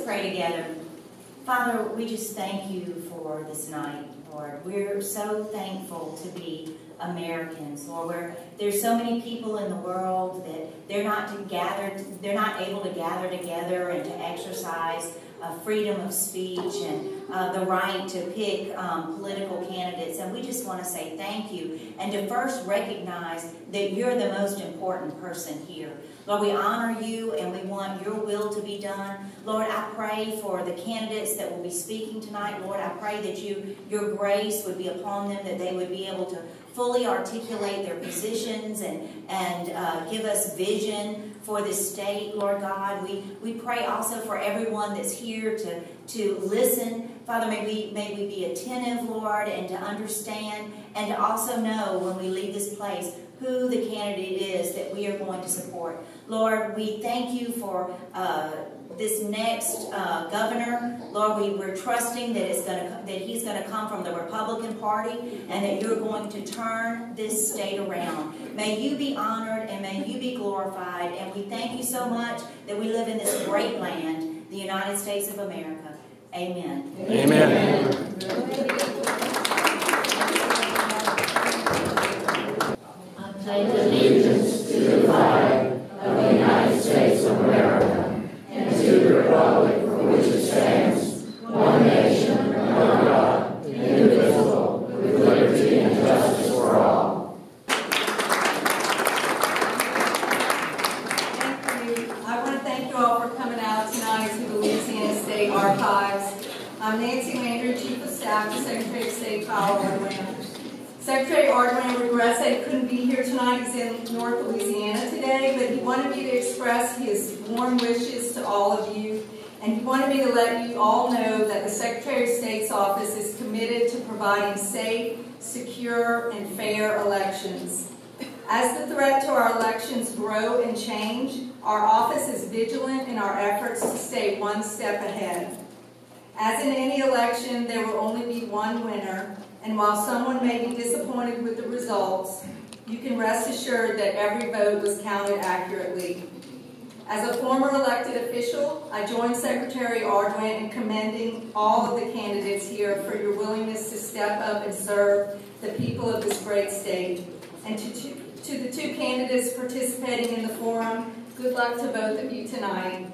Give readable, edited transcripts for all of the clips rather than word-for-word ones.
pray together. Father, we just thank you for this night, Lord. We're so thankful to be Americans, Lord. There's so many people in the world that they're not able to gather together and to exercise freedom of speech and the right to pick political candidates. And we just want to say thank you and to first recognize that you're the most important person here. Lord, we honor you and we want your will to be done. Lord, I pray for the candidates that will be speaking tonight. Lord, I pray that your grace would be upon them, that they would be able to fully articulate their positions and give us vision for this state, Lord God. We pray also for everyone that's here to listen. Father, may we be attentive, Lord, and to understand and to also know when we leave this place who the candidate is that we are going to support. Lord, we thank you for this next governor. Lord, we're trusting that he's going to come from the Republican Party and that you're going to turn this state around. May you be honored and may you be glorified. And we thank you so much that we live in this great land, the United States of America. Amen. Amen. I pledge allegiance to the flag of the United States of America and to the republic for which it stands, one nation, under God, indivisible, with liberty and justice for all. Thank you. I want to thank you all for coming out tonight to the Louisiana State Archives. I'm Nancy Landry, Chief of Staff to Secretary of State Kyle Baldwin. Secretary Baldwin regrets that he couldn't be here tonight. He's in North Louisiana today, but he wanted me to express his warm wishes to all of you, and he wanted me to let you all know that the Secretary of State's office is committed to providing safe, secure, and fair elections. As the threat to our elections grow and change, our office is vigilant in our efforts to stay one step ahead. As in any election, there will only be one winner, and while someone may be disappointed with the results, you can rest assured that every vote was counted accurately. As a former elected official, I join Secretary Baldwin in commending all of the candidates here for your willingness to step up and serve the people of this great state. And to the two candidates participating in the forum, good luck to both of you tonight.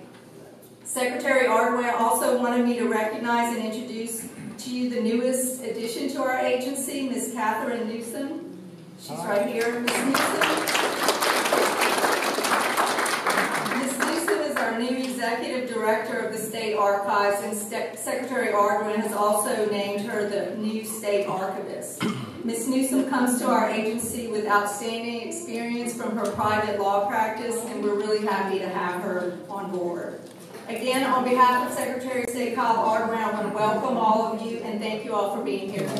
Secretary Baldwin also wanted me to recognize and introduce to you the newest addition to our agency, Ms. Catherine Newsom. She's right here, Ms. Newsom. Ms. Newsom is our new Executive Director of the State Archives, and Secretary Baldwin has also named her the new State Archivist. Ms. Newsom comes to our agency with outstanding experience from her private law practice, and we're really happy to have her on board. Again, on behalf of Secretary of State Kyle Baldwin, I want to welcome all of you and thank you all for being here tonight.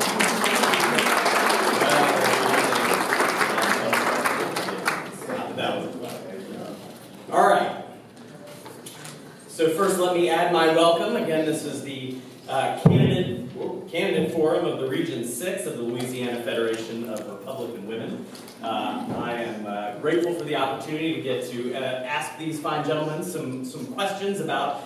All right. So first, let me add my welcome. Again, this is the candidate forum of the Region 6 of the Louisiana Federation of Republican Women. I am grateful for the opportunity to get to ask these fine gentlemen some questions about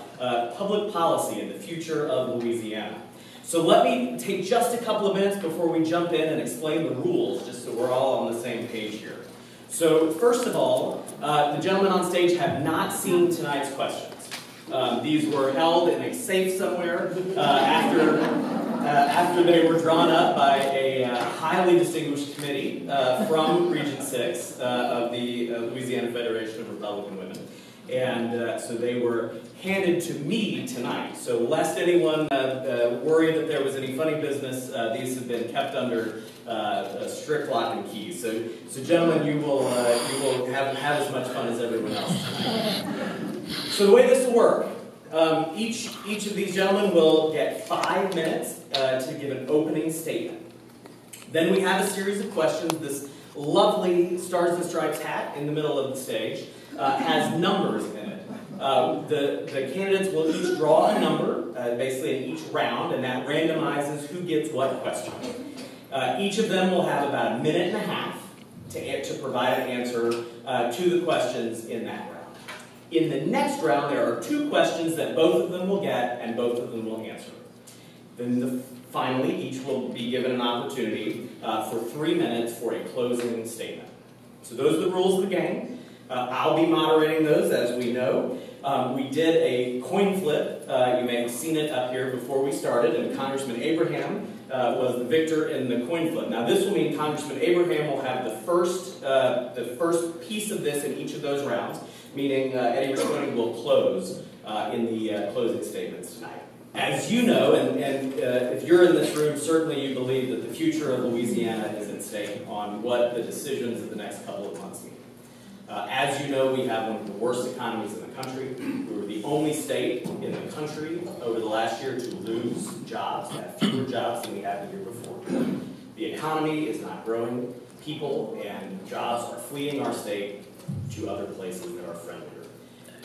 public policy and the future of Louisiana. So let me take just a couple of minutes before we jump in and explain the rules, just so we're all on the same page here. So first of all, the gentlemen on stage have not seen tonight's questions. These were held in a safe somewhere after they were drawn up by a highly distinguished committee from Region 6 of the Louisiana Federation of Republican Women. And so they were handed to me tonight. So lest anyone worry that there was any funny business, these have been kept under strict lock and key. So gentlemen, you will have as much fun as everyone else tonight. So the way this will work, each of these gentlemen will get 5 minutes to give an opening statement. Then we have a series of questions. This lovely Stars and Stripes hat in the middle of the stage has numbers in it. The candidates will each draw a number, basically in each round, and that randomizes who gets what question. Each of them will have about 1.5 minutes to provide an answer to the questions in that round. In the next round, there are 2 questions that both of them will get and both of them will answer. Then finally, each will be given an opportunity for 3 minutes for a closing statement. So those are the rules of the game. I'll be moderating those, as we know. We did a coin flip. You may have seen it up here before we started, and Congressman Abraham was the victor in the coin flip. Now, this will mean Congressman Abraham will have the first piece of this in each of those rounds, meaning Eddie Rispone will close in the closing statements tonight. As you know, and if you're in this room, certainly you believe that the future of Louisiana is at stake on what the decisions of the next couple of months mean. As you know, we have one of the worst economies in the country. We were the only state in the country over the last year to lose jobs, to have fewer jobs than we had the year before. The economy is not growing. People and jobs are fleeing our state to other places that are friendlier.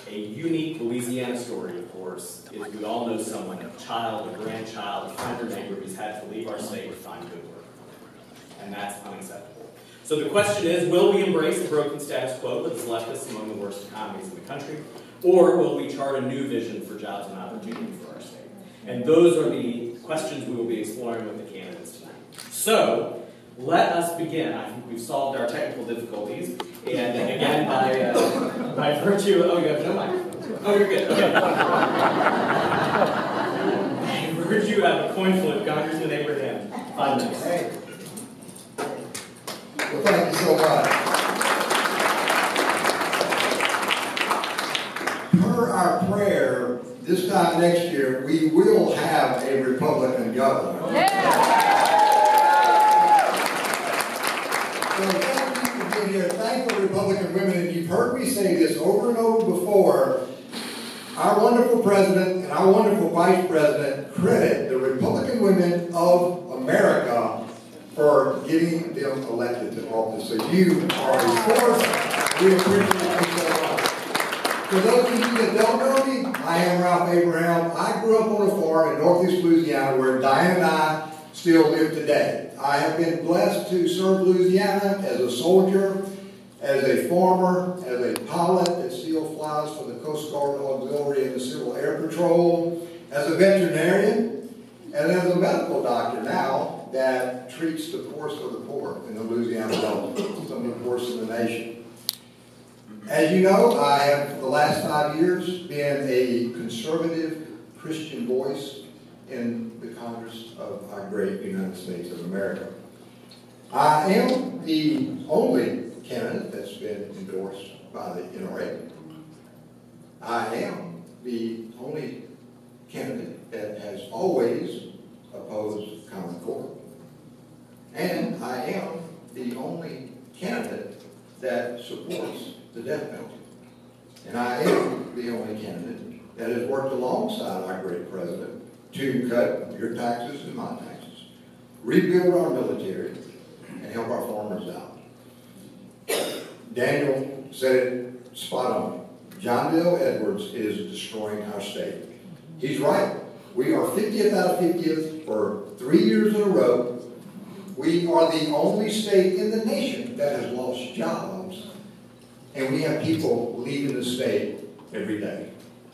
A unique Louisiana story, of course, is we all know someone, a child, a grandchild, a friend or neighbor who's had to leave our state to find good work. And that's unacceptable. So the question is, will we embrace a broken status quo that has left us among the worst economies in the country, or will we chart a new vision for jobs and opportunity for our state? And those are the questions we will be exploring with the candidates tonight. So, let us begin. I think we've solved our technical difficulties, and again, by virtue of, oh, you have no microphone. Oh, you're good, okay. By virtue of a coin flip, Congressman Abraham, 5 minutes. Hey. Well, thank you so much. Per our prayer, this time next year, we will have a Republican governor. Yeah. So thank you for being here. Thank the Republican women. And you've heard me say this over and over before. Our wonderful president and our wonderful vice president credit the Republican women of America for getting them elected to office. So you are a force. We appreciate you so much. For those of you that don't know me, I am Ralph Abraham. I grew up on a farm in northeast Louisiana where Diane and I still live today. I have been blessed to serve Louisiana as a soldier, as a farmer, as a pilot that still flies for the Coast Guard Auxiliary and the Civil Air Patrol, as a veterinarian, and as a medical doctor now that treats the poorest of the poor in the Louisiana Delta, some of the poorest in the nation. As you know, I have, for the last 5 years, been a conservative Christian voice in the Congress of our great United States of America. I am the only candidate that's been endorsed by the NRA. I am the only candidate that has always opposed Common Core. And I am the only candidate that supports the death penalty. And I am the only candidate that has worked alongside our great president to cut your taxes and my taxes, rebuild our military, and help our farmers out. Daniel said it spot on. John Bel Edwards is destroying our state. He's right. We are 50th out of 50th for 3 years in a row. We are the only state in the nation that has lost jobs, and we have people leaving the state every day.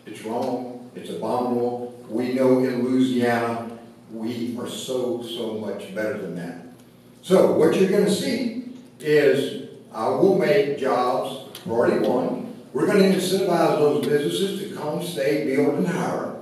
It's wrong. It's abominable. We know in Louisiana we are so much better than that. So what you're going to see is I will make jobs priority one. We're going to incentivize those businesses to come, stay, build, and hire.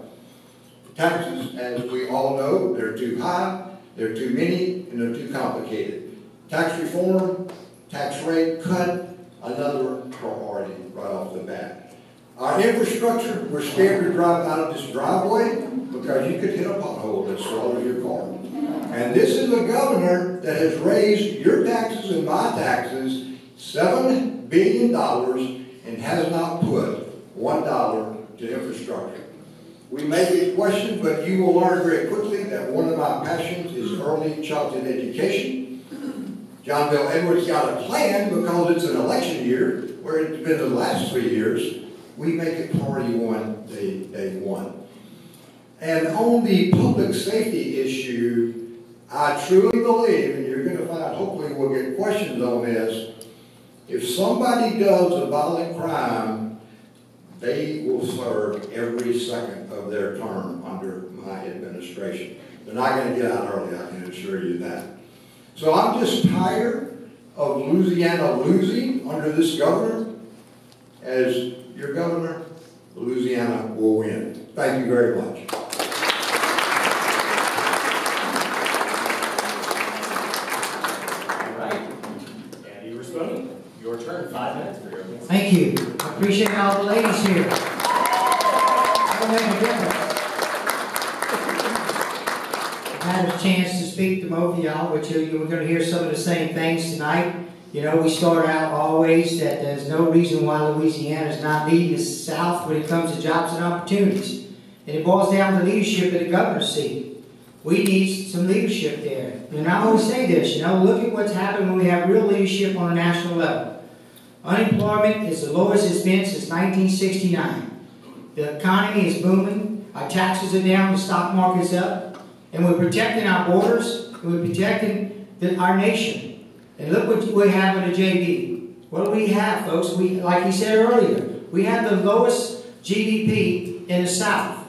Taxes, as we all know, they're too high, they're too many, and they're too complicated. Tax reform, tax rate cut, another priority right off the bat. Our infrastructure, we're scared to drive out of this driveway because you could hit a pothole that swallows your car. And this is a governor that has raised your taxes and my taxes $7 billion and has not put $1 to infrastructure. We may get questioned, but you will learn very quickly that one of my passions is early childhood education. John Bel Edwards got a plan because it's an election year, where it's been the last 3 years. We make it priority one, day one. And on the public safety issue, I truly believe, and you're going to find, hopefully we'll get questions on this, if somebody does a violent crime, they will serve every second of their term under my administration. They're not going to get out early, I can assure you that. So I'm just tired of Louisiana losing under this governor. As your governor, Louisiana will win. Thank you very much. All right. Andy Rispone, your turn. 5 minutes for your opening. Thank you. I appreciate all the ladies here. That'll make a difference. I had a chance to speak to most of y'all, but you were going to hear some of the same things tonight. You know, we start out always that there's no reason why Louisiana is not leading the South when it comes to jobs and opportunities. And it boils down to leadership at the governor's seat. We need some leadership there. And I always say this, you know, look at what's happened when we have real leadership on a national level. Unemployment is the lowest it's been since 1969. The economy is booming. Our taxes are down. The stock market's up. And we're protecting our borders. And we're protecting our nation. And look what we have with the JV. What do we have, folks? Like he said earlier, we have the lowest GDP in the South.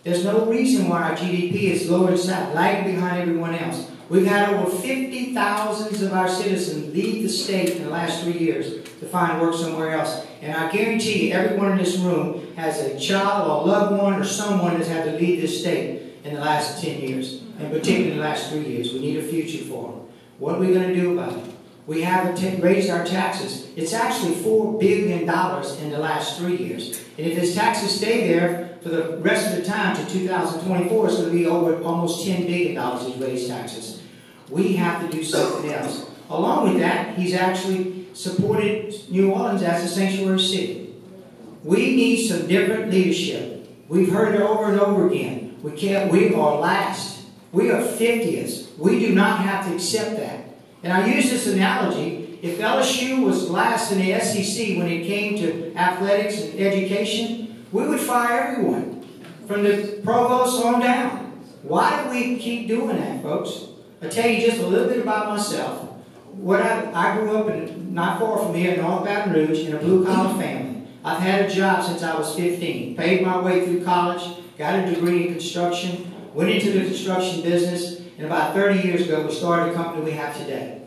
There's no reason why our GDP is lower in the South, lagging behind everyone else. We've had over 50,000 of our citizens leave the state in the last 3 years to find work somewhere else. And I guarantee you, everyone in this room has a child or a loved one or someone that's had to leave this state in the last 10 years, and particularly in the last 3 years. We need a future for them. What are we going to do about it? We haven't raised our taxes. It's actually $4 billion in the last 3 years. And if his taxes stay there for the rest of the time to 2024, it's going to be over almost $10 billion he's raised taxes. We have to do something else. Along with that, he's actually supported New Orleans as a sanctuary city. We need some different leadership. We've heard it over and over again. We are last. We are 50th. We do not have to accept that. And I use this analogy. If LSU was last in the SEC when it came to athletics and education, we would fire everyone, from the provost on down. Why do we keep doing that, folks? I'll tell you just a little bit about myself. I grew up not far from here in North Baton Rouge in a blue-collar family. I've had a job since I was 15, paid my way through college, got a degree in construction, went into the construction business, and about 30 years ago, we started the company we have today.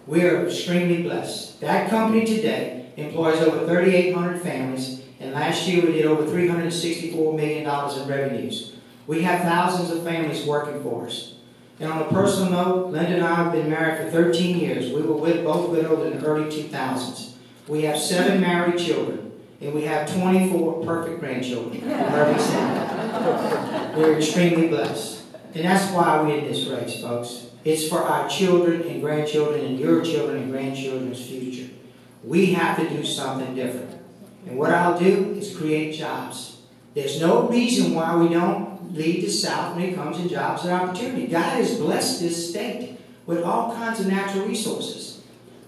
We are extremely blessed. That company today employs over 3,800 families, and last year we did over $364 million in revenues. We have thousands of families working for us. And on a personal note, Linda and I have been married for 13 years. We were both widowed in the early 2000s. We have 7 married children, and we have 24 perfect grandchildren. We're extremely blessed. And that's why we're in this race, folks. It's for our children and grandchildren and your children and grandchildren's future. We have to do something different. And what I'll do is create jobs. There's no reason why we don't lead the South when it comes to jobs and opportunity. God has blessed this state with all kinds of natural resources.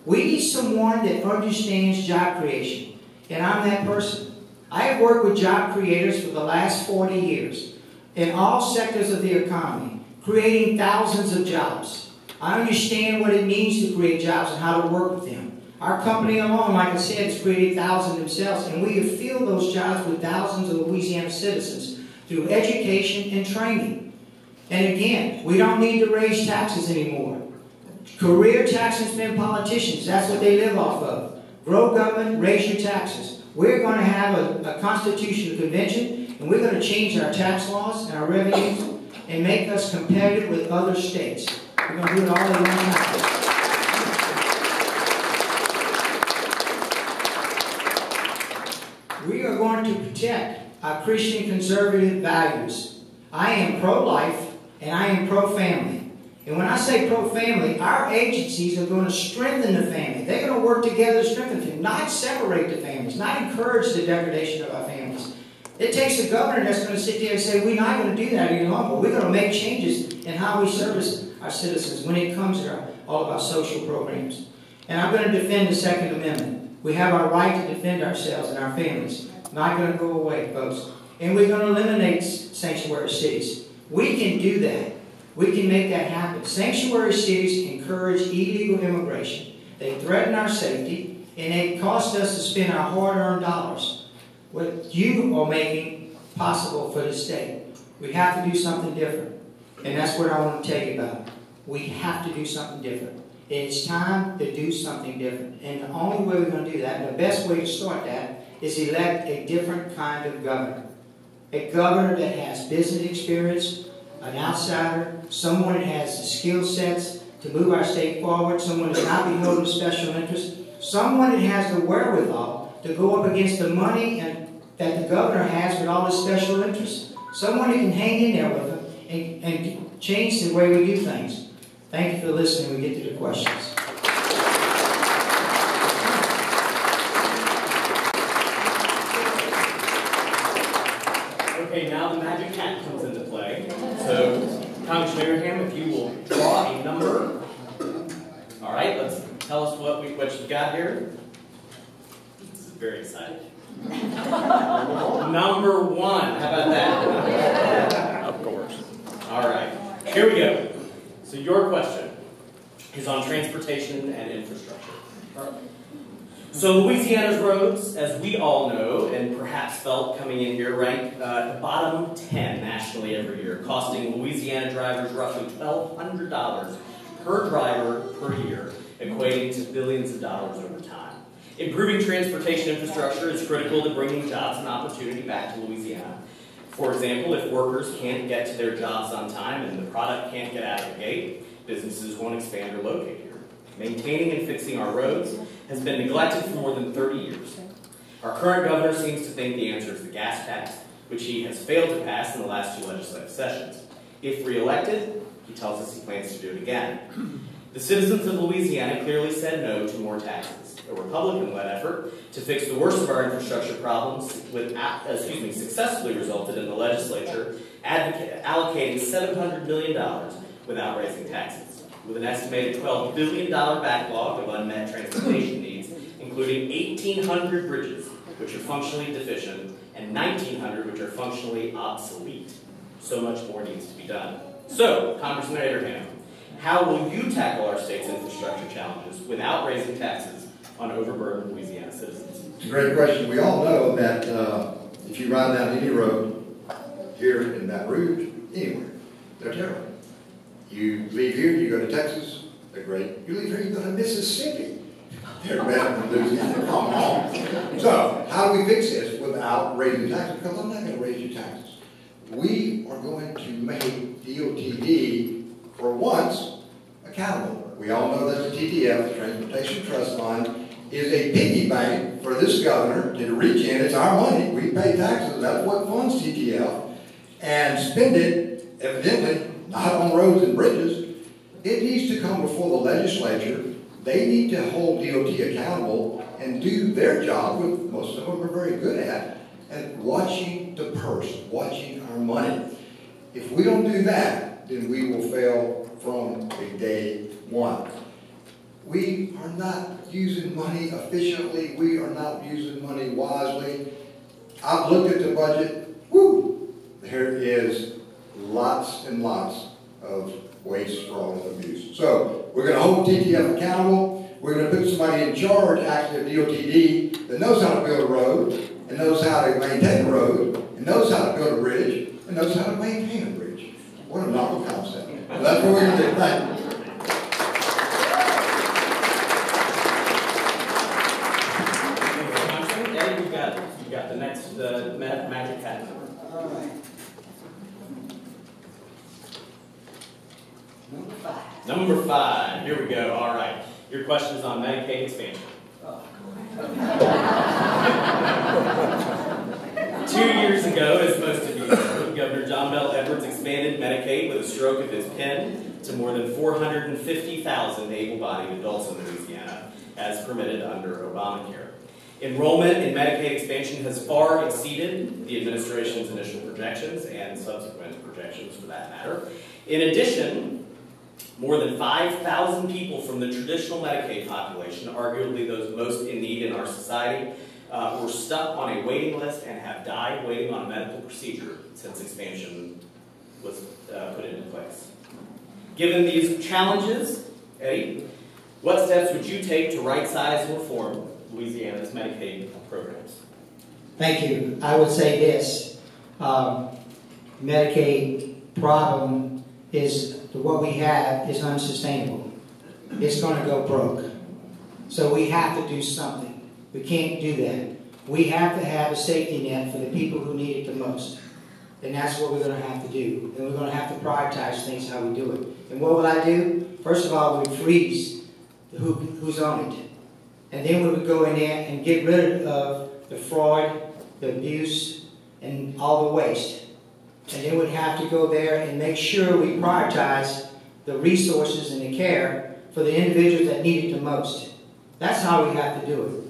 We need someone that understands job creation. And I'm that person. I have worked with job creators for the last 40 years. In all sectors of the economy, creating thousands of jobs. I understand what it means to create jobs and how to work with them. Our company alone, like I said, has created thousands themselves, and we have filled those jobs with thousands of Louisiana citizens through education and training. And again, we don't need to raise taxes anymore. Career taxmen politicians, that's what they live off of. Grow government, raise your taxes. We're going to have a constitutional convention, and we're going to change our tax laws and our revenues and make us competitive with other states. We're going to do it all at one time. We are going to protect our Christian conservative values. I am pro-life and I am pro-family. And when I say pro-family, our agencies are going to strengthen the family. They're going to work together to strengthen the family, not separate the families, not encourage the degradation of our families. It takes a governor that's going to sit there and say, we're not going to do that any longer. We're going to make changes in how we service our citizens when it comes to all of our social programs. And I'm going to defend the Second Amendment. We have our right to defend ourselves and our families. Not going to go away, folks. And we're going to eliminate sanctuary cities. We can do that. We can make that happen. Sanctuary cities encourage illegal immigration. They threaten our safety, and they cost us to spend our hard-earned dollars. what you are making possible for the state. We have to do something different. And that's what I want to tell you about. We have to do something different. It's time to do something different. And the only way we're going to do that, and the best way to start that, is elect a different kind of governor. A governor that has business experience, an outsider, someone that has the skill sets to move our state forward, someone that's not beholden to special interests, someone that has the wherewithal to go up against the money that the governor has with all the special interests. Someone that can hang in there with them and change the way we do things. Thank you for listening. We get to the questions. Okay, now the magic hat comes into play. So, Congressman Abraham, if you will draw a number. All right, let's tell us what you've got here. This is very exciting. Number 1. How about that? Of course. All right, here we go. So your question is on transportation and infrastructure. So Louisiana's roads, as we all know, and perhaps felt coming in here, rank bottom 10 nationally every year, costing Louisiana drivers roughly $1,200 per driver per year, equating to billions of dollars over time. Improving transportation infrastructure is critical to bringing jobs and opportunity back to Louisiana. For example, if workers can't get to their jobs on time and the product can't get out of the gate, businesses won't expand or locate here. Maintaining and fixing our roads has been neglected for more than 30 years. Our current governor seems to think the answer is the gas tax, which he has failed to pass in the last 2 legislative sessions. If re-elected, he tells us he plans to do it again. The citizens of Louisiana clearly said no to more taxes. A Republican-led effort to fix the worst of our infrastructure problems successfully resulted in the legislature allocating $700 million without raising taxes. With an estimated $12 billion backlog of unmet transportation needs, including 1,800 bridges, which are functionally deficient, and 1,900 which are functionally obsolete. So much more needs to be done. So, Congressman Abraham, how will you tackle our state's infrastructure challenges without raising taxes on overburdened Louisiana citizens? It's a great question. We all know that if you ride down any road here in Baton Rouge, anywhere, they're terrible. You leave here, you go to Texas, they're great. You leave here, you go to Mississippi, they're better than Louisiana. Come on. So, how do we fix this without raising taxes? Because I'm not going to raise your taxes. We are going to make DOTD, for once, accountable. We all know that the TTF, the Transportation Trust Fund, is a piggy bank for this governor to reach in. It's our money. We pay taxes. That's what funds TTF. And spend it, evidently, not on roads and bridges. It needs to come before the legislature. They need to hold DOT accountable and do their job, which most of them are very good at watching the purse, watching our money. If we don't do that, then we will fail from day one. We are not using money efficiently. We are not using money wisely. I've looked at the budget. Woo! There is lots and lots of waste, fraud, and abuse. So we're going to hold TTF accountable. We're going to put somebody in charge, actually, of DOTD that knows how to build a road, and knows how to maintain a road, and knows how to build a bridge, and knows how to maintain a bridge. What a novel concept. So that's what we're going to do. Thank you. You got the next magic hat number. All right. Number 5. Number 5. Here we go. All right. Your question is on Medicaid expansion. 2 years ago, as most of you know, Governor John Bel Edwards expanded Medicaid with a stroke of his pen to more than 450,000 able-bodied adults in Louisiana, as permitted under Obamacare. Enrollment in Medicaid expansion has far exceeded the administration's initial projections and subsequent projections, for that matter. In addition, more than 5,000 people from the traditional Medicaid population, arguably those most in need in our society, were stuck on a waiting list and have died waiting on a medical procedure since expansion was put into place. Given these challenges, Eddie, what steps would you take to right-size and reform Louisiana's Medicaid programs? Thank you. I would say this. Medicaid problem is what we have is unsustainable. It's going to go broke. So we have to do something. We can't do that. We have to have a safety net for the people who need it the most. And that's what we're going to have to do. And we're going to have to prioritize things how we do it. And what will I do? First of all, we freeze who's on it. And then we would go in there and get rid of the fraud, the abuse, and all the waste. And then we'd have to go there and make sure we prioritize the resources and the care for the individuals that need it the most. That's how we have to do it.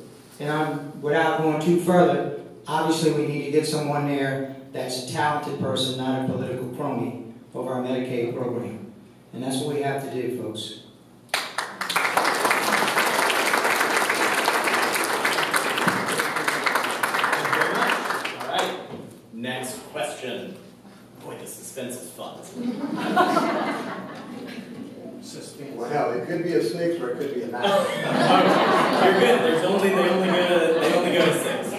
And without going too further, obviously we need to get someone there that's a talented person, not a political crony, over our Medicaid program. And that's what we have to do, folks. Next question. Boy, the suspense is fun. Well, it could be a 6 or it could be a 9. You're good. They only go to 6.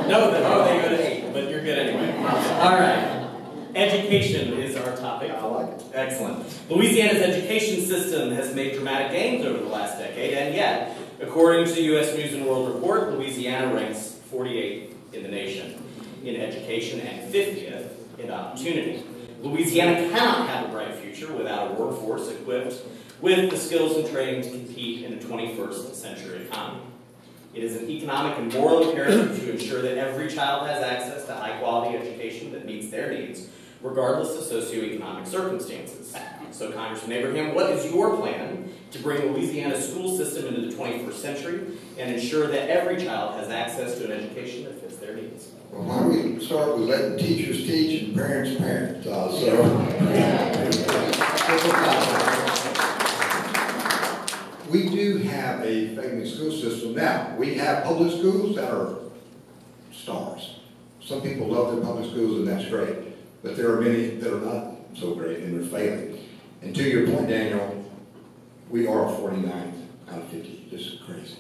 No, they go to 8, but you're good anyway. All right. Education is our topic. I like it. Excellent. Louisiana's education system has made dramatic gains over the last decade, and yet, according to the U.S. News and World Report, Louisiana ranks 48th in the nation in education and 50th in opportunity. Louisiana cannot have a bright future without a workforce equipped with the skills and training to compete in a 21st century economy. It is an economic and moral imperative to ensure that every child has access to high-quality education that meets their needs, regardless of socioeconomic circumstances. So, Congressman Abraham, what is your plan to bring Louisiana's school system into the 21st century and ensure that every child has access to an education that fits their needs? Well, why don't we start with letting teachers teach and parents parent? We do have a failing school system now. We have public schools that are stars. Some people love their public schools, and that's great. But there are many that are not so great, and they're failing. And to your point, Daniel, we are 49th out of 50. Just crazy.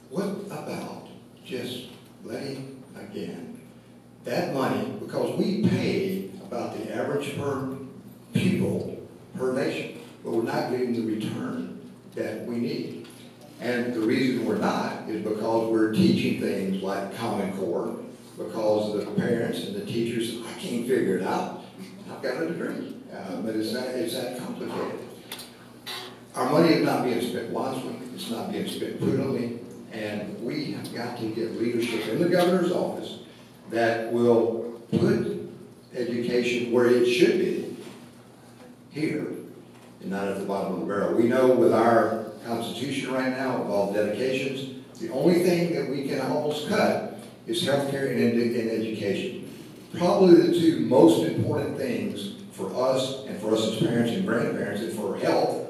What about just letting, again, that money, because we pay about the average per pupil per nation, but we're not getting the return that we need. And the reason we're not is because we're teaching things like Common Core, because the parents and the teachers, I can't figure it out. I've got a degree, but it's that complicated. Our money is not being spent wisely, it's not being spent prudently, and we have got to get leadership in the governor's office that will put education where it should be, here, and not at the bottom of the barrel. We know with our Constitution right now, with all the dedications, the only thing that we can almost cut is healthcare and education. Probably the two most important things for us and for us as parents and grandparents and for health.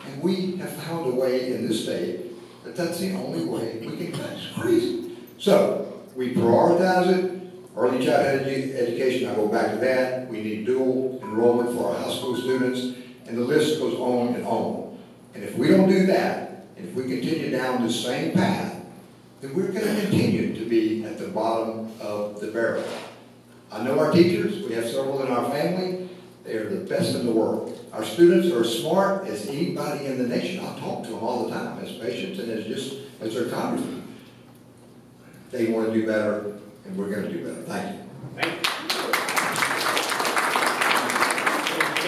And we have found a way in this state that that's the only way we can cut. It's crazy. So we prioritize it. Early childhood education, I go back to that. We need dual enrollment for our high school students. And the list goes on and on. And if we don't do that, and if we continue down the same path, then we're going to continue to be at the bottom of the barrel. I know our teachers. We have several in our family. They are the best in the world. Our students are as smart as anybody in the nation. I talk to them all the time as patients and as their congressmen. They want to do better, and we're going to do better. Thank you. Thank you.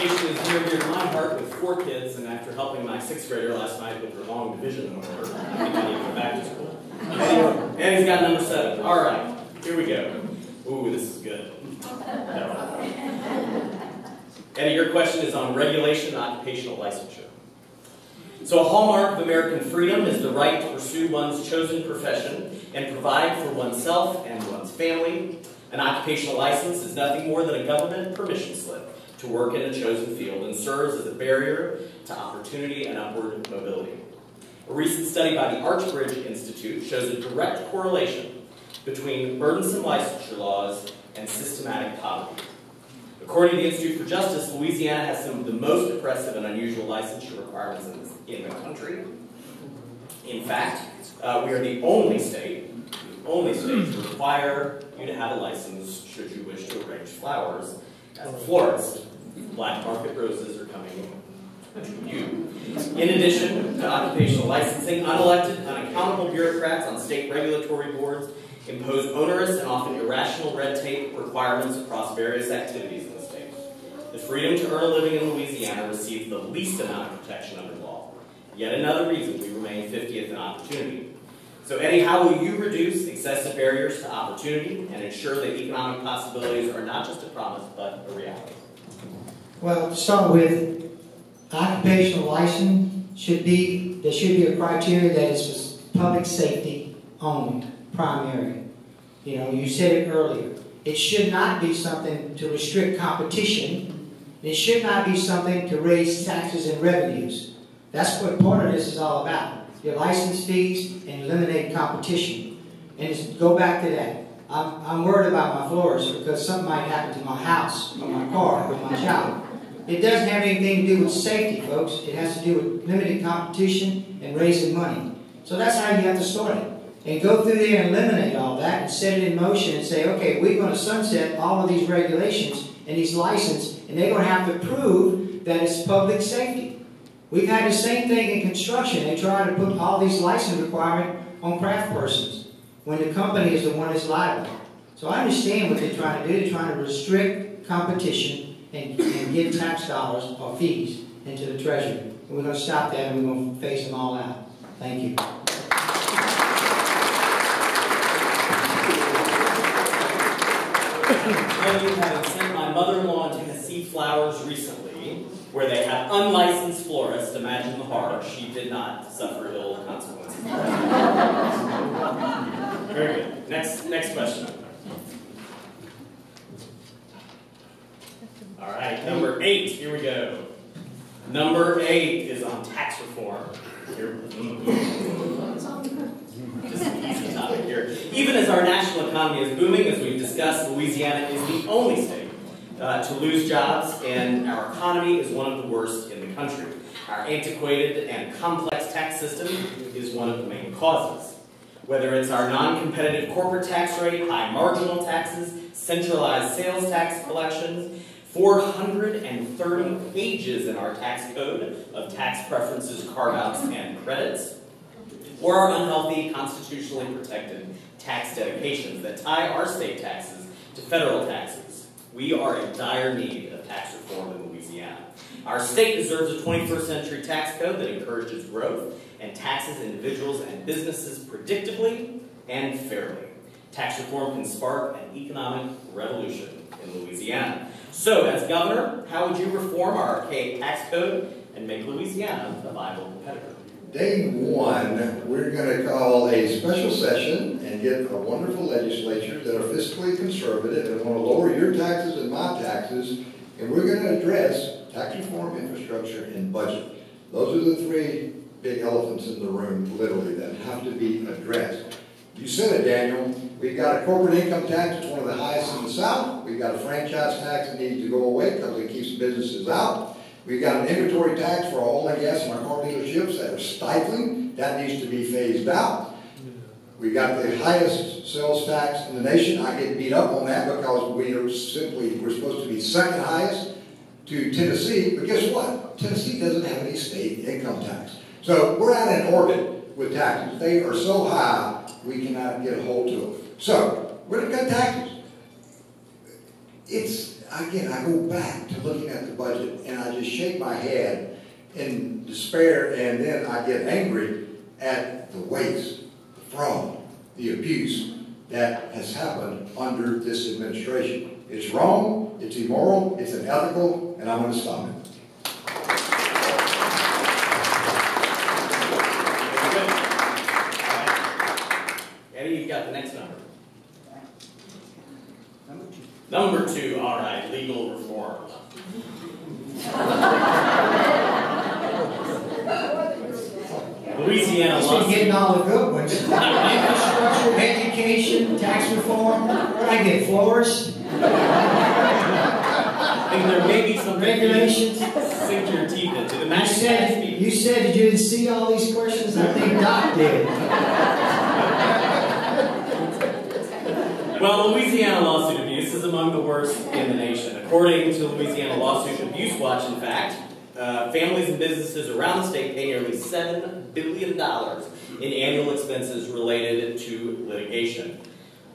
Education is near to my heart with 4 kids, and after helping my 6th grader last night with her long division order, I think I need to go back to school. And he's got number 7. All right, here we go. Ooh, this is good. Eddie, your question is on regulation and occupational licensure. So a hallmark of American freedom is the right to pursue one's chosen profession and provide for oneself and one's family. An occupational license is nothing more than a government permission slip to work in a chosen field and serves as a barrier to opportunity and upward mobility. A recent study by the Pelican Institute shows a direct correlation between burdensome licensure laws and systematic poverty. According to the Institute for Justice, Louisiana has some of the most oppressive and unusual licensure requirements in the country. In fact, we are the only state only state to require you to have a license should you wish to arrange flowers as a florist. Black market roses are coming to you. In addition to occupational licensing, unelected, unaccountable bureaucrats on state regulatory boards impose onerous and often irrational red tape requirements across various activities in the state. The freedom to earn a living in Louisiana receives the least amount of protection under law. Yet another reason we remain 50th in opportunity. So Eddie, how will you reduce excessive barriers to opportunity and ensure that economic possibilities are not just a promise, but a reality? Well, to start with, occupational license there should be a criteria that is for public safety only, primary. You know, you said it earlier. It should not be something to restrict competition. It should not be something to raise taxes and revenues. That's what part of this is all about. Your license fees and eliminate competition. And go back to that. I'm worried about my florist because something might happen to my house, or my car, or my job. It doesn't have anything to do with safety, folks. It has to do with limited competition and raising money. So that's how you have to start it. And go through there and eliminate all that and set it in motion and say, okay, we're going to sunset all of these regulations and these licenses, and they're going to have to prove that it's public safety. We've had the same thing in construction. They try to put all these license requirements on craft persons when the company is the one that's liable. So I understand what they're trying to do. They're trying to restrict competition and get tax dollars or fees into the treasury. And we're going to stop that and we're going to phase them all out. Thank you. Having sent my mother-in-law in Tennessee flowers recently, where they have unlicensed florists, imagine the horror. She did not suffer ill consequences. Very good. Next question. All right, number 8. Here we go. Number 8 is on tax reform. Just an easy topic here. Even as our national economy is booming, as we've discussed, Louisiana is the only state to lose jobs, and our economy is one of the worst in the country. Our antiquated and complex tax system is one of the main causes. Whether it's our non-competitive corporate tax rate, high marginal taxes, centralized sales tax collections, 430 pages in our tax code of tax preferences, carve-outs, and credits, or our unhealthy, constitutionally protected tax dedications that tie our state taxes to federal taxes. We are in dire need of tax reform in Louisiana. Our state deserves a 21st century tax code that encourages growth and taxes individuals and businesses predictably and fairly. Tax reform can spark an economic revolution in Louisiana. So, as governor, how would you reform our archaic tax code and make Louisiana a viable competitor? Day one, we're going to call a special session and get a wonderful legislature that are fiscally conservative and want to lower your taxes and my taxes, and we're going to address tax reform, infrastructure, and budget. Those are the 3 big elephants in the room, literally, that have to be addressed. You said it, Daniel. We've got a corporate income tax, it's one of the highest in the South. We've got a franchise tax that needs to go away because it keeps businesses out. We've got an inventory tax for our oil and gas and our car dealerships that are stifling. That needs to be phased out. We've got the highest sales tax in the nation. I get beat up on that because we're supposed to be second highest to Tennessee. But guess what? Tennessee doesn't have any state income tax. So we're out in orbit with taxes. They are so high, we cannot get a hold to them. So we're going to cut taxes. Again, I go back to looking at the budget and I just shake my head in despair, and then I get angry at the waste, the fraud, the abuse that has happened under this administration. It's wrong, it's immoral, it's unethical, and I'm going to stop it. Eddie, you've got the next number. Number 2, all right, legal reform. Louisiana You're getting all the good ones. Infrastructure, education, tax reform. What I get, florist? I think there may be some regulations. Sink your teeth into the You said that you didn't see all these questions? I think Doc did. Well, Louisiana lawsuit abuse is among the worst in the nation. According to Louisiana Lawsuit Abuse Watch, in fact, families and businesses around the state pay nearly $7 billion in annual expenses related to litigation,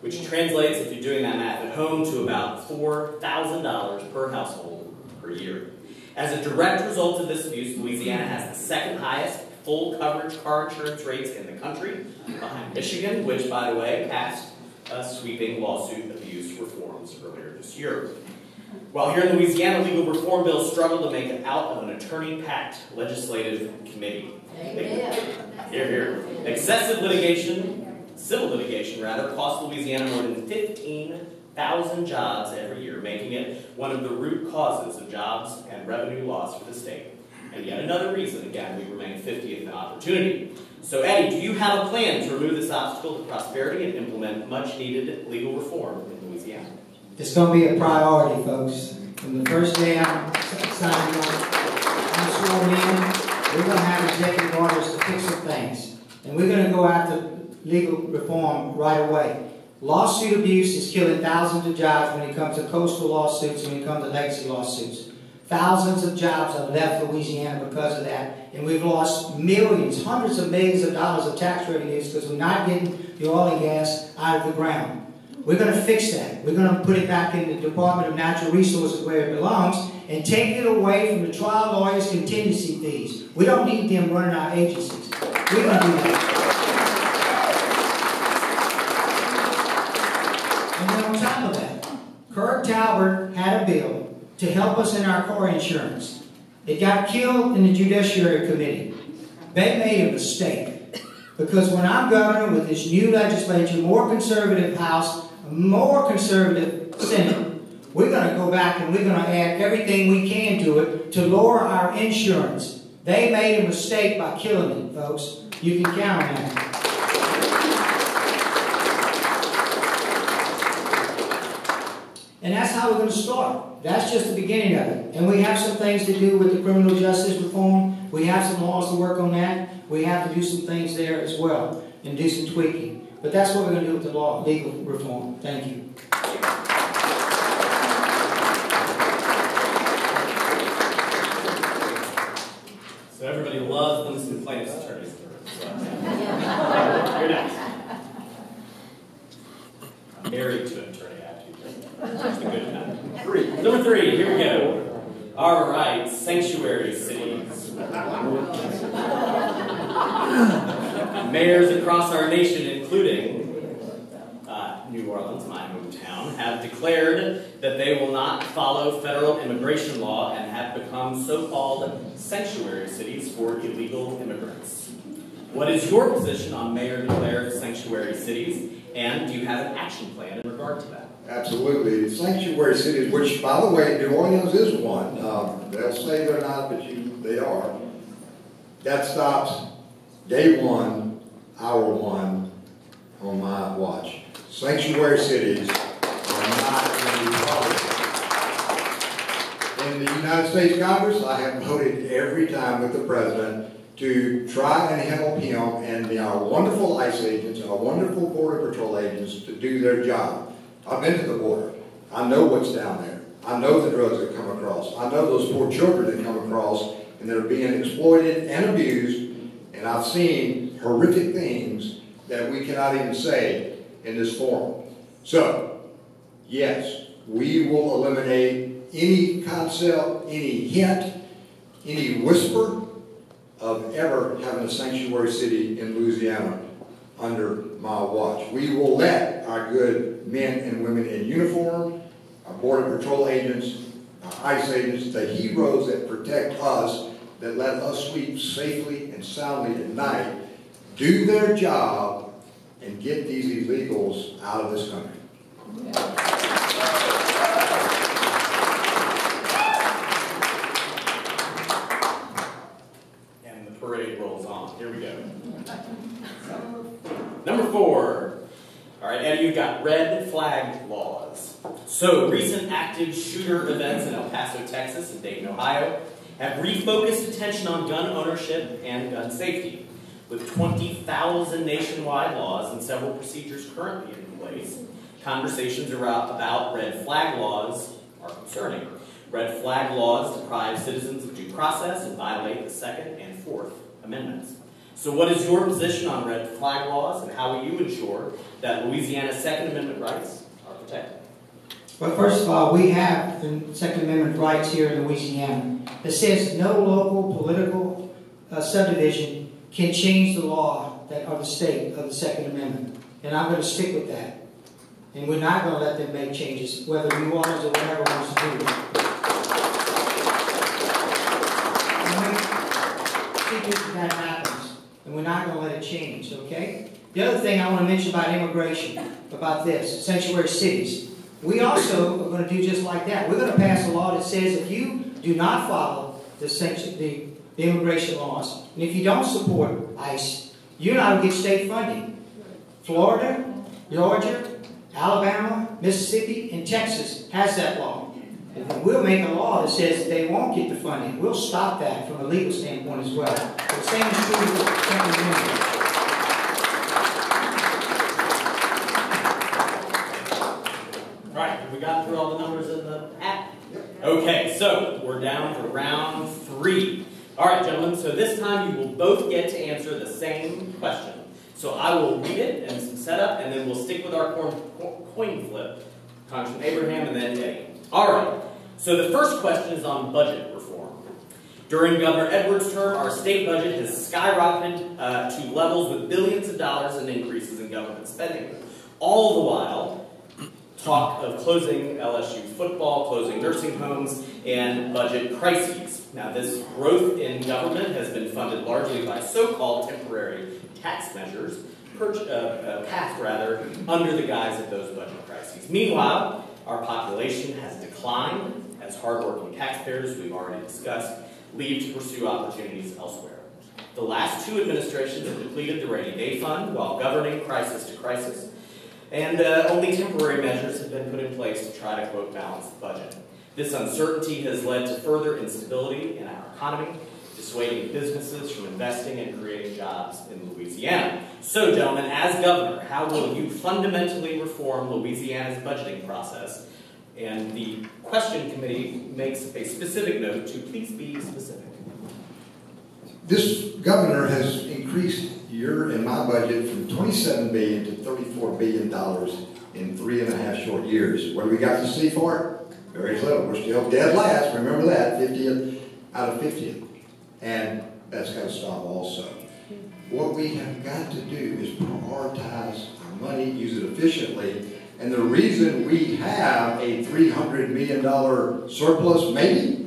which translates, if you're doing that math at home, to about $4,000 per household per year. As a direct result of this abuse, Louisiana has the second highest full coverage car insurance rates in the country, behind Michigan, which, by the way, passed sweeping lawsuit abuse reforms earlier this year. While here in Louisiana, legal reform bills struggle to make it out of an attorney-packed legislative committee. Here. Excessive litigation, civil litigation rather, costs Louisiana more than 15,000 jobs every year, making it one of the root causes of jobs and revenue loss for the state. And yet another reason, again, we remain 50th in opportunity. So Eddie, do you have a plan to remove this obstacle to prosperity and implement much-needed legal reform in Louisiana? It's going to be a priority, folks. From the first day I'm signing on, I'm sworn in, we're going to have executive orders to fix some things. And we're going to go after legal reform right away. Lawsuit abuse is killing thousands of jobs when it comes to coastal lawsuits and when it comes to legacy lawsuits. Thousands of jobs have left Louisiana because of that. And we've lost millions, hundreds of millions of dollars of tax revenues because we're not getting the oil and gas out of the ground. We're going to fix that. We're going to put it back in the Department of Natural Resources where it belongs and take it away from the trial lawyers' contingency fees. We don't need them running our agencies. We're going to do that. And then on top of that, Kirk Talbert had a bill to help us in our car insurance. It got killed in the Judiciary Committee. They made a mistake. Because when I'm governor with this new legislature, more conservative House, more conservative Senate, we're going to go back and we're going to add everything we can to it to lower our insurance. They made a mistake by killing it, folks. You can count on that. And that's how we're going to start. That's just the beginning of it. And we have some things to do with the criminal justice reform. We have some laws to work on that. We have to do some things there as well and do some tweaking. But that's what we're going to do with the law, legal reform. Thank you. So everybody loves them some plaintiff's attorneys. You're next. I'm married to an attorney. Just a good enough. Number 3, here we go. All right, sanctuary cities. Mayors across our nation, including New Orleans, my hometown, have declared that they will not follow federal immigration law and have become so-called sanctuary cities for illegal immigrants. What is your position on mayor-declared sanctuary cities, and do you have an action plan in regard to that? Absolutely. Sanctuary cities, which, by the way, New Orleans is one. They'll say they're not, but they are. That stops day one, hour one on my watch. Sanctuary cities are not going to be policy. In the United States Congress, I have voted every time with the president to try and help him and our wonderful ICE agents, our wonderful Border Patrol agents to do their job. I've been to the border. I know what's down there. I know the drugs that come across. I know those poor children that come across and they're being exploited and abused. And I've seen horrific things that we cannot even say in this forum. So, yes, we will eliminate any concept, any hint, any whisper of ever having a sanctuary city in Louisiana under my watch. We will let our good men and women in uniform, our Border Patrol agents, our ICE agents, the heroes that protect us, that let us sleep safely and soundly at night, do their job and get these illegals out of this country. And the parade rolls on. Here we go. Number 4. All right, Eddie, you've got red flag laws. So, recent active shooter events in El Paso, Texas, and Dayton, Ohio, have refocused attention on gun ownership and gun safety. With 20,000 nationwide laws and several procedures currently in place, conversations about red flag laws are concerning. Red flag laws deprive citizens of due process and violate the Second and Fourth Amendments. So what is your position on red flag laws, and how will you ensure that Louisiana's Second Amendment rights are protected? Well, first of all, we have the Second Amendment rights here in Louisiana. It says no local political subdivision can change the law of the state of the Second Amendment. And I'm going to stick with that. And we're not going to let them make changes, whether New Orleans or whatever wants to do it. That happens, and we're not going to let it change, okay? The other thing I want to mention about immigration, about this, sanctuary cities. We also are going to do just like that. We're going to pass a law that says if you do not follow the immigration laws, and if you don't support ICE, you're not going to get state funding. Florida, Georgia, Alabama, Mississippi, and Texas has that law. And we'll make a law that says they won't get the funding. We'll stop that from a legal standpoint as well. The same is true with the Second Amendment. Right, have we gotten through all the numbers in the app? Okay, so we're down to round 3. All right, gentlemen, so this time you will both get to answer the same question. So I will read it and some setup, and then we'll stick with our coin flip. Congressman Abraham and then Eddie. All right, so the first question is on budget reform. During Governor Edwards' term, our state budget has skyrocketed to levels with billions of dollars in increases in government spending. All the while, talk of closing LSU football, closing nursing homes, and budget crises. Now, this growth in government has been funded largely by so-called temporary tax measures, passed under the guise of those budget crises. Meanwhile, our population has declined as hardworking taxpayers, we've already discussed, leave to pursue opportunities elsewhere. The last 2 administrations have depleted the rainy day fund while governing crisis to crisis, and only temporary measures have been put in place to try to, quote, balance the budget. This uncertainty has led to further instability in our economy, dissuading businesses from investing and creating jobs in Louisiana. So, gentlemen, as governor, how will you fundamentally reform Louisiana's budgeting process? And the question committee makes a specific note to please be specific. This governor has increased your and my budget from $27 billion to $34 billion in 3.5 short years. What do we got to see for it? Very little. We're still dead last. Remember that, 50th out of 50th. And that's got to stop also. What we have got to do is prioritize our money, use it efficiently. And the reason we have a $300 million surplus, maybe,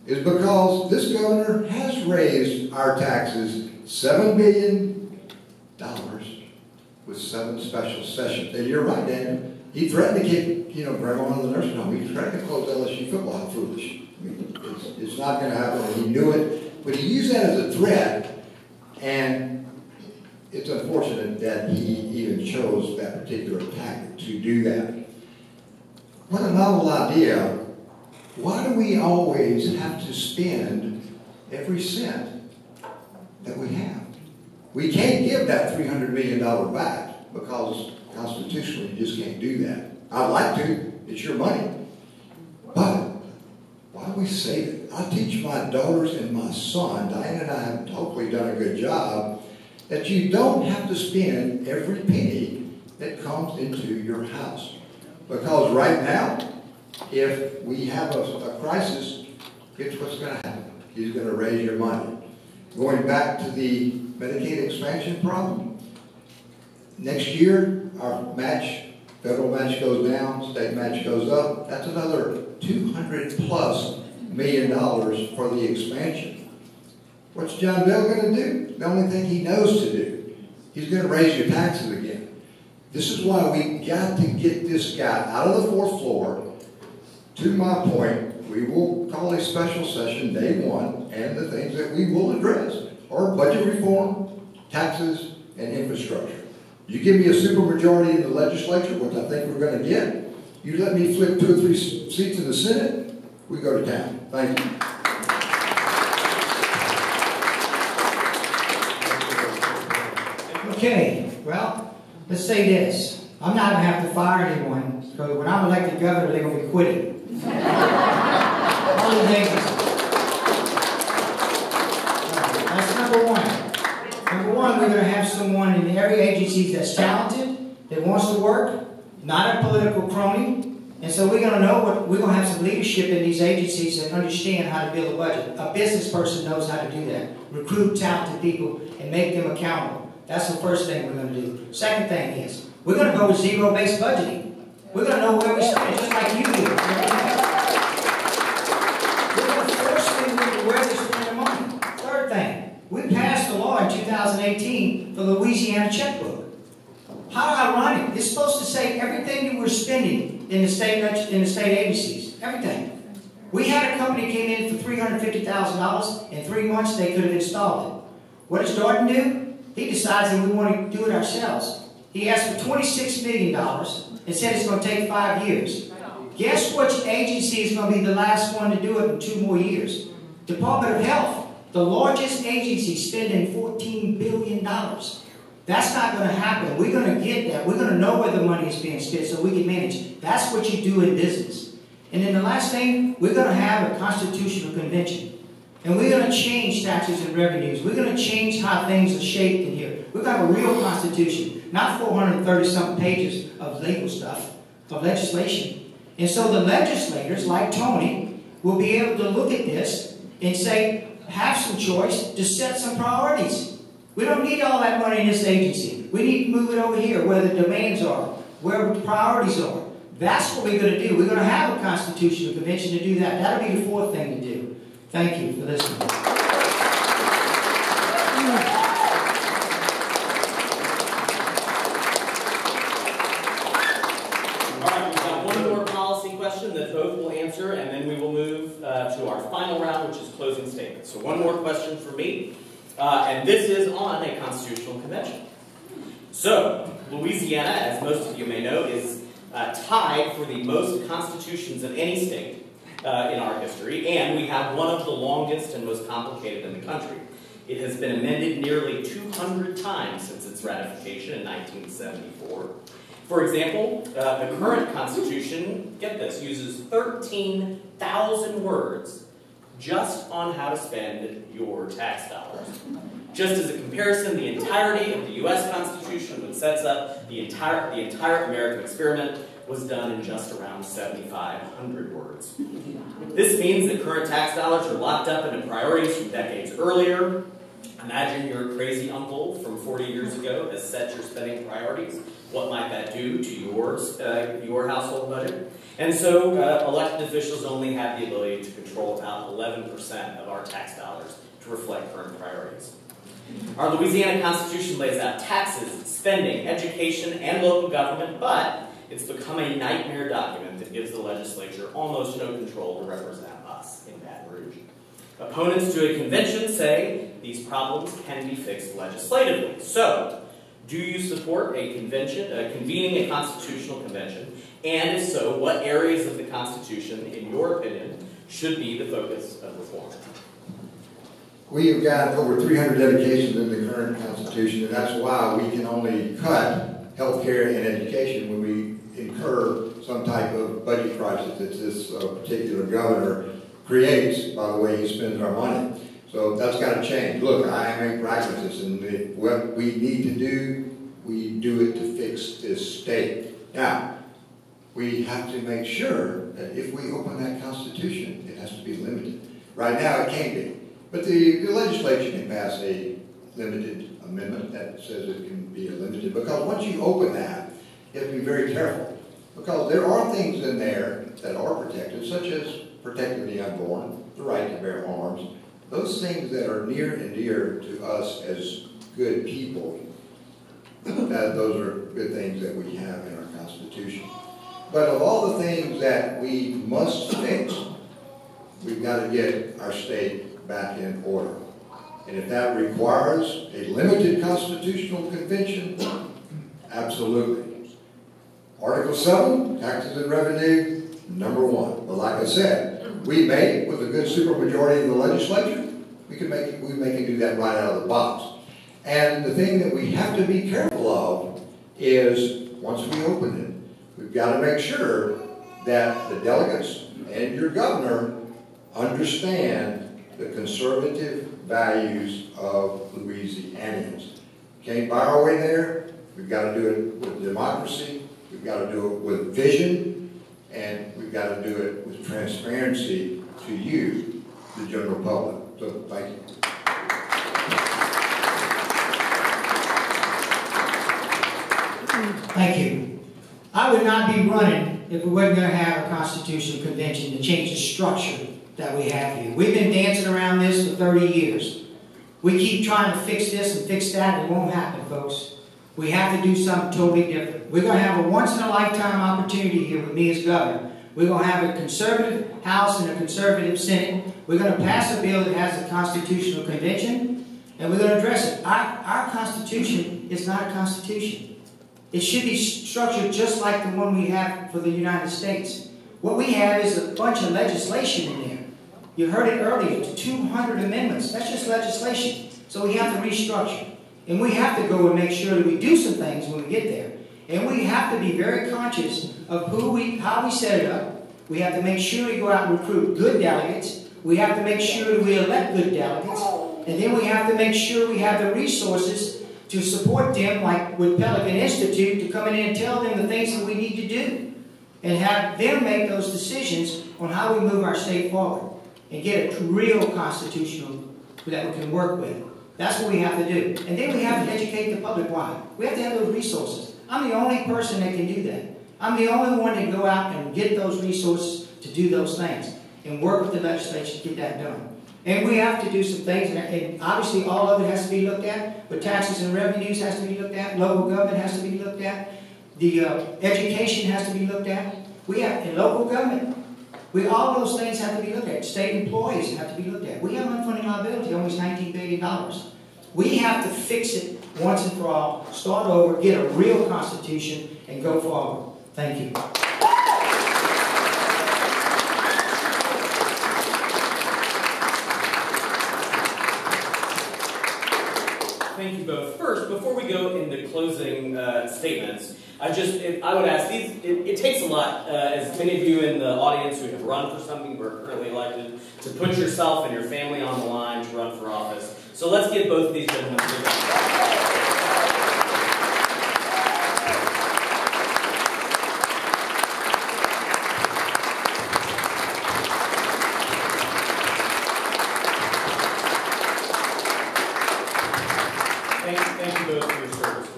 is because this governor has raised our taxes $7 billion with 7 special sessions. And you're right, Daniel. He threatened to kick, grandma out of the nursing home. He threatened to close LSU football. How foolish. I mean, it's not going to happen, and he knew it. But he used that as a threat, and it's unfortunate that he even chose that particular tactic to do that. What a novel idea. Why do we always have to spend every cent that we have? We can't give that $300 million back because constitutionally you just can't do that. I'd like to. It's your money. But why do we save it? I teach my daughters and my son, Diane and I have hopefully done a good job, that you don't have to spend every penny that comes into your house. Because right now, if we have a crisis, guess what's going to happen? He's going to raise your money. Going back to the Medicaid expansion problem, next year our match, federal match goes down, state match goes up. That's another $200+ million for the expansion. What's John Bell going to do? The only thing he knows to do. He's going to raise your taxes again. This is why we got to get this guy out of the 4th floor. To my point, we will call a special session day 1, and the things that we will address are budget reform, taxes, and infrastructure. You give me a supermajority in the legislature, which I think we're going to get. You let me flip 2 or 3 seats in the Senate, we go to town. Thank you. Okay, well, let's say this. I'm not going to have to fire anyone, because when I'm elected governor, they're going to be quitting. All these agencies. That's number one. Number one, we're going to have someone in every agency that's talented, that wants to work, not a political crony. And so we're going to know what, we're going to have some leadership in these agencies that understand how to build a budget. A business person knows how to do that. Recruit talented people and make them accountable. That's the first thing we're going to do. Second thing is, we're going to go with zero-based budgeting. We're going to know where we spend, just like you do. We're going to force them to where they spend their money. Third thing, we passed a law in 2018 for the Louisiana checkbook. How ironic. It's supposed to say everything that we're spending in the state agencies. Everything. We had a company came in for $350,000. In 3 months, they could have installed it. What does Darden do? He decides that we want to do it ourselves. He asked for $26 million and said it's going to take 5 years. Guess which agency is going to be the last one to do it in 2 more years? Department of Health. The largest agency spending $14 billion. That's not going to happen. We're going to get that. We're going to know where the money is being spent so we can manage. That's what you do in business. And then the last thing, we're going to have a constitutional convention. And we're going to change taxes and revenues. We're going to change how things are shaped in here. We're going to have a real constitution, not 430-something pages of legal stuff, of legislation. And so the legislators, like Tony, will be able to look at this and say, have some choice to set some priorities. We don't need all that money in this agency. We need to move it over here where the demands are, where the priorities are. That's what we're going to do. We're going to have a constitutional convention to do that. That'll be the fourth thing to do. Thank you for listening. All right, we've got one more policy question that both will answer, and then we will move to our final round, which is closing statements. So one more question for me. And this is on a constitutional convention. So, Louisiana, as most of you may know, is tied for the most constitutions of any state in our history, and we have one of the longest and most complicated in the country. It has been amended nearly 200 times since its ratification in 1974. For example, the current Constitution, get this, uses 13,000 words just on how to spend your tax dollars. Just as a comparison, the entirety of the U.S. Constitution, which sets up the entire American experiment, was done in just around 7,500 words. This means that current tax dollars are locked up into priorities from decades earlier. Imagine your crazy uncle from 40 years ago has set your spending priorities. What might that do to your household budget? And so elected officials only have the ability to control about 11% of our tax dollars to reflect current priorities. Our Louisiana Constitution lays out taxes, spending, education, and local government, but it's become a nightmare document that gives the legislature almost no control to represent us in Baton Rouge. Opponents to a convention say these problems can be fixed legislatively. So, do you support a convention, convening a constitutional convention? And if so, what areas of the Constitution, in your opinion, should be the focus of reform? We have got over 300 dedications in the current Constitution, and that's why we can only cut health care and education when we incur some type of budget crisis that this particular governor creates by the way he spends our money. So that's got to change. Look, I am a pragmatist, and what we need to do, we do it to fix this state. Now, we have to make sure that if we open that Constitution, it has to be limited. Right now, it can't be. But the legislature can pass a limited amendment that says it can be limited, because once you open that, you have to be very careful. Because there are things in there that are protected, such as protecting the unborn, the right to bear arms, those things that are near and dear to us as good people. Those are good things that we have in our Constitution. But of all the things that we must fix, we've got to get our state back in order. And if that requires a limited constitutional convention, absolutely. Article 7, taxes and revenue, number 1. But like I said, we may, with a good supermajority in the legislature, we can do that right out of the box. And the thing that we have to be careful of is once we open it, we've got to make sure that the delegates and your governor understand the conservative values of Louisianians. Can't buy our way there. We've got to do it with democracy. We've got to do it with vision, and we've got to do it with transparency to you, the general public. So, thank you. Thank you. I would not be running if we weren't going to have a constitutional convention to change the structure that we have here. We've been dancing around this for 30 years. We keep trying to fix this and fix that, and it won't happen, folks. We have to do something totally different. We're going to have a once-in-a-lifetime opportunity here with me as governor. We're going to have a conservative House and a conservative Senate. We're going to pass a bill that has a constitutional convention, and we're going to address it. Our Constitution is not a constitution. It should be structured just like the one we have for the United States. What we have is a bunch of legislation in there. You heard it earlier, 200 amendments. That's just legislation. So we have to restructure. And we have to go and make sure that we do some things when we get there. And we have to be very conscious of how we set it up. We have to make sure we go out and recruit good delegates. We have to make sure that we elect good delegates. And then we have to make sure we have the resources to support them, like with Pelican Institute, to come in and tell them the things that we need to do. And have them make those decisions on how we move our state forward. And get a real constitutional that we can work with. That's what we have to do. And then we have to educate the public why. We have to have those resources. I'm the only person that can do that. I'm the only one that can go out and get those resources to do those things. And work with the legislature to get that done. And we have to do some things. And obviously all of it has to be looked at. But taxes and revenues has to be looked at. Local government has to be looked at. The education has to be looked at. We have in local government. All those things have to be looked at. State employees have to be looked at. We have unfunded liability, almost $19 billion. We have to fix it once and for all, start over, get a real constitution, and go forward. Thank you. Thank you both. First, before we go into closing statements, I would ask, it takes a lot, as many of you in the audience who have run for something, who are currently elected, to put yourself and your family on the line to run for office. So let's give both of these gentlemen a big round. Thank you both for your service.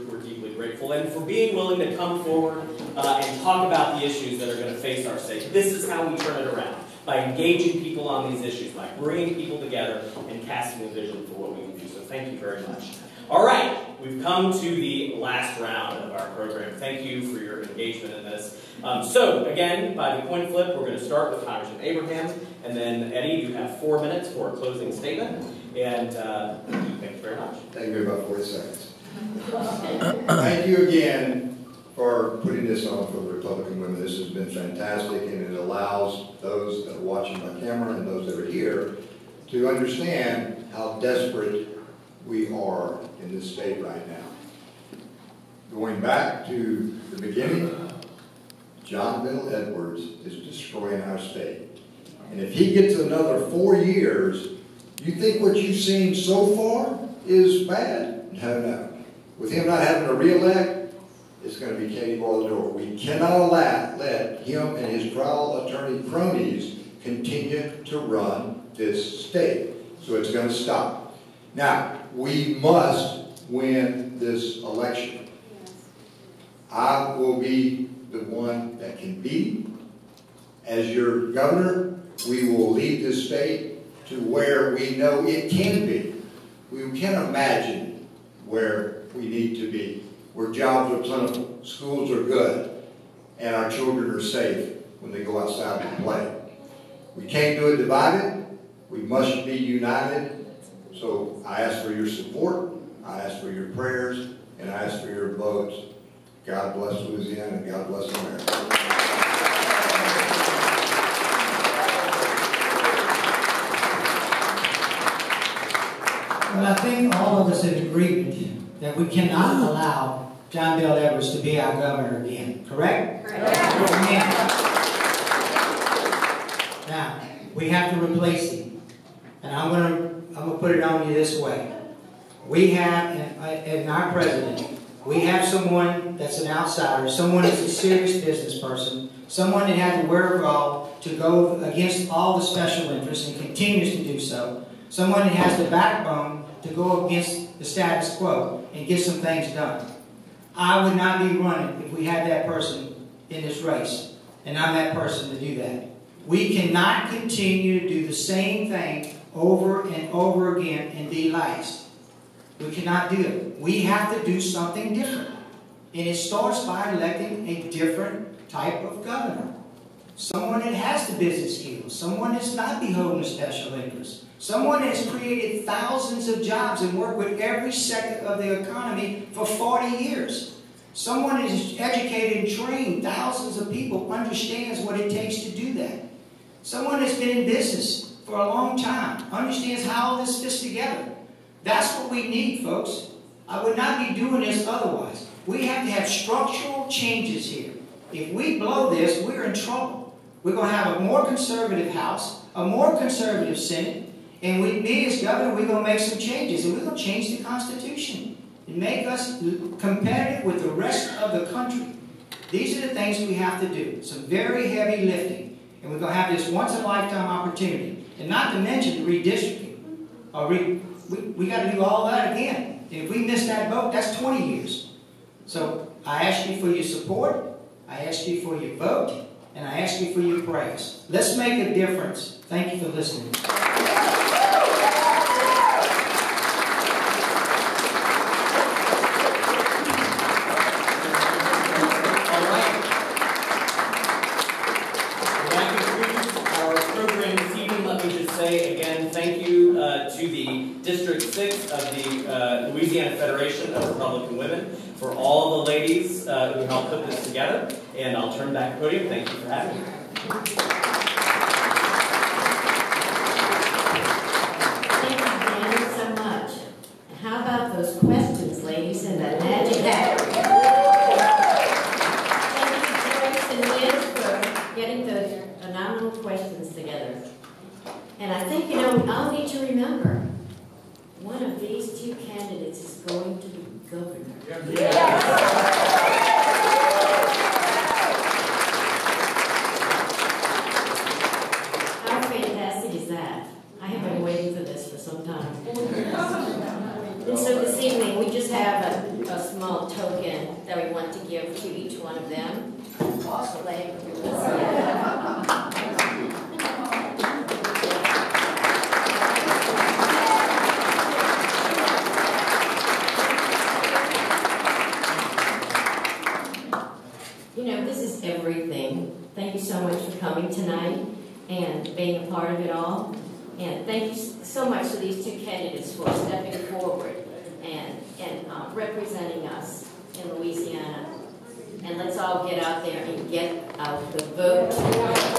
We're deeply grateful. And for being willing to come forward and talk about the issues that are going to face our state. This is how we turn it around. By engaging people on these issues, by bringing people together and casting a vision for what we can do. So thank you very much. All right, we've come to the last round of our program. Thank you for your engagement in this. So again, by the coin flip, we're going to start with Congressman Abraham, and then Eddie, you have 4 minutes for a closing statement. And thank you very much. Thank you, about 40 seconds. Thank you again for putting this on for the Republican women. This has been fantastic, and it allows those that are watching by camera and those that are here to understand how desperate we are in this state right now. Going back to the beginning, John Bell Edwards is destroying our state. And if he gets another 4 years, you think what you've seen so far is bad? No. With him not having to re-elect, it's going to be Katie boil the door. We cannot let him and his trial attorney cronies continue to run this state. So it's going to stop. Now, we must win this election. I will be the one that can be. As your governor, we will lead this state to where we know it can be. We can imagine where we need to be, where jobs are plentiful, schools are good, and our children are safe when they go outside and play. We can't do it divided. We must be united. So I ask for your support, I ask for your prayers, and I ask for your votes. God bless Louisiana, and God bless America. Well, I think all of us in agreement that we cannot allow John Bell Edwards to be our governor again, correct? Correct. Now, we have to replace him. And I'm gonna put it on you this way. We have, in our president, we have someone that's an outsider, someone that's a serious business person, someone that has the wherewithal to go against all the special interests and continues to do so, someone that has the backbone to go against the status quo and get some things done. I would not be running if we had that person in this race, and I'm that person to do that. We cannot continue to do the same thing over and over again and be last. We cannot do it. We have to do something different. And it starts by electing a different type of governor. Someone that has the business skills. Someone that's not beholden to special interests. Someone that's created thousands of jobs and worked with every sector of the economy for 40 years. Someone that is educated and trained thousands of people, understands what it takes to do that. Someone that's been in business for a long time, understands how all this fits together. That's what we need, folks. I would not be doing this otherwise. We have to have structural changes here. If we blow this, we're in trouble. We're going to have a more conservative House, a more conservative Senate, and me as governor, we're going to make some changes, and we're going to change the Constitution and make us competitive with the rest of the country. These are the things we have to do. Some very heavy lifting. And we're going to have this once-in-a-lifetime opportunity. And not to mention redistricting. We got to do all that again. And if we miss that vote, that's 20 years. So I ask you for your support. I ask you for your vote. And I ask you for your prayers. Let's make a difference. Thank you for listening. To the District 6 of the Louisiana Federation of Republican Women, for all the ladies who helped put this together. And I'll turn back the podium. Thank you for having me. Thank you, Dan, so much. How about those questions, ladies, in that magic hat? Thank you, Joyce and Liz, for getting those phenomenal questions together. And I think, we all need to remember, one of these two candidates is going to be governor. Yes. How fantastic is that? I have been waiting for this for some time. And so this evening, we just have a small token that we want to give to each one of them. Also, this is everything. Thank you so much for coming tonight and being a part of it all. And thank you so much to these two candidates for stepping forward and representing us in Louisiana. And let's all get out there and get out the vote.